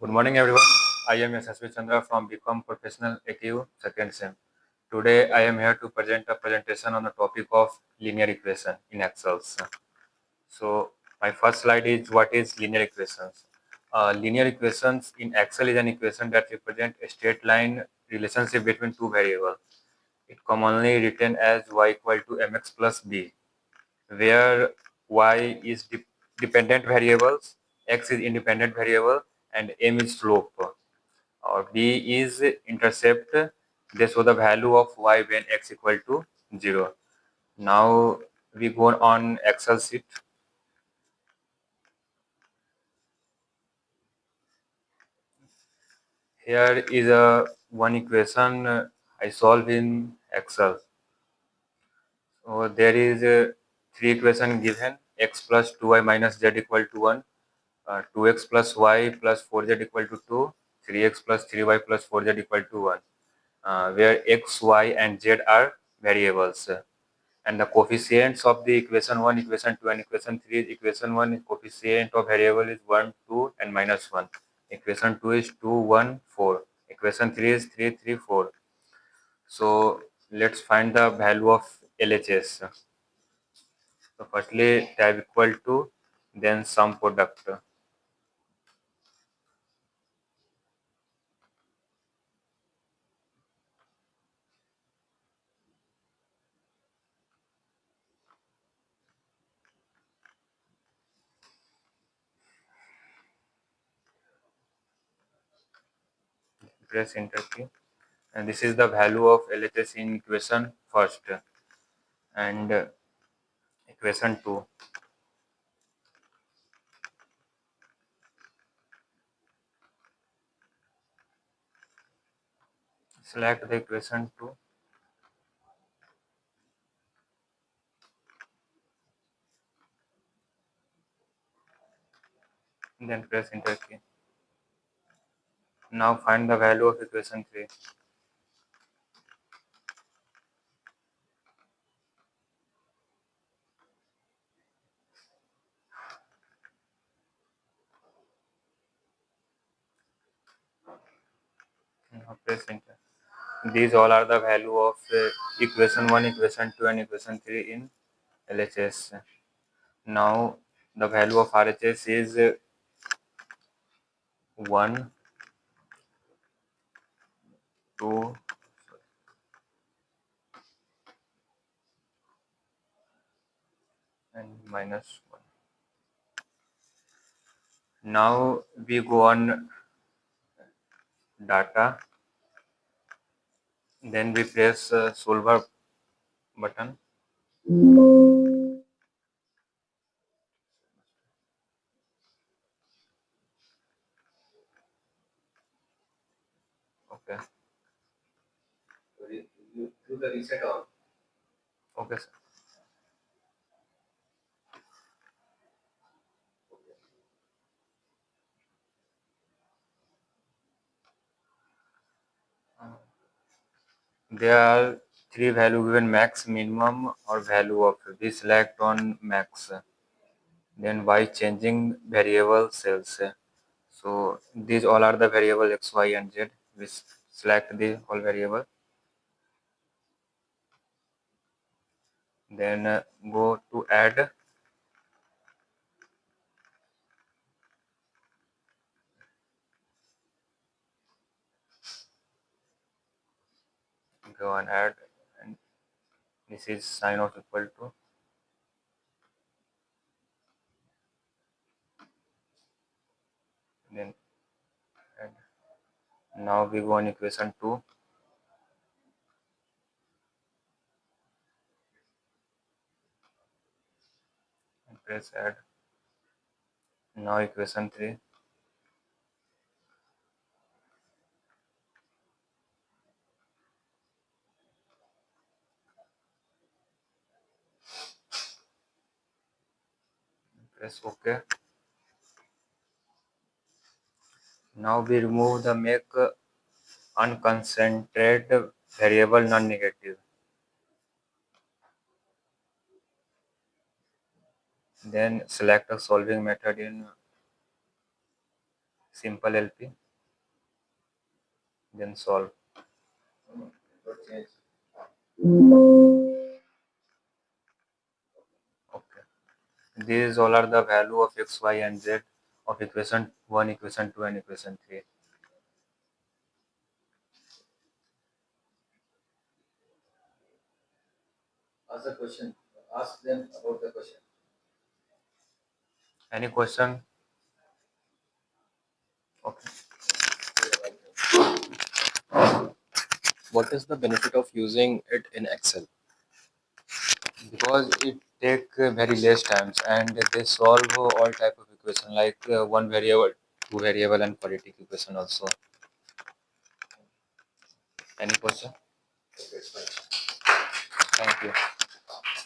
Good morning, everyone. I am Yashasvi Chandra from Become Professional ATU second sem. Today, I am here to present a presentation on the topic of linear equation in Excel. So, my first slide is what is linear equations. Linear equations in Excel is an equation that represents a straight line relationship between two variables. It commonly written as y equal to mx plus b, where y is dependent variables, x is independent variable, and m is slope, or b is intercept. They show the value of y when x equal to 0. Now we go on Excel sheet. Here is a one equation I solve in Excel. So there is three equation given: x plus 2y minus z equal to 1, 2x plus y plus 4z equal to 2, 3x plus 3y plus 4z equal to 1, where x, y, and z are variables. And the coefficients of the equation 1, equation 2, and equation 3 is equation 1 coefficient of variable is 1, 2, and minus 1. Equation 2 is 2, 1, 4. Equation 3 is 3, 3, 4. So let's find the value of LHS. So firstly, tab equal to, then sum product. Press enter key. And this is the value of LHS in equation first and equation 2. Select the equation 2. Then press enter key. Now find the value of equation 3. Now press enter. These all are the value of equation 1, equation 2, and equation 3 in LHS. Now the value of RHS is 1, 2, and minus 1. Now we go on data, then we press solver button. Okay. You do the reset on. Okay, sir. There are three value given: max, minimum, or value of. We select on max. Then by changing variable cells. So these all are the variable x, y, and z. We select the whole variable. Then go to add. Go and add, and this is sign of equal to. Then add. Now we go on equation 2. And press add. Now equation 3. Press OK. Now we remove the make unconcentrated variable non-negative. Then select a solving method in simple LP, then solve. Okay. These all are the value of x, y, and z of equation 1, equation 2, and equation 3. Ask the question. Ask them about the question. Any question? Okay. What is the benefit of using it in Excel? Because it take very less times and they solve all type of equation like one variable, two variable, and quadratic equation also. Any question? Okay, it's fine. Thank you.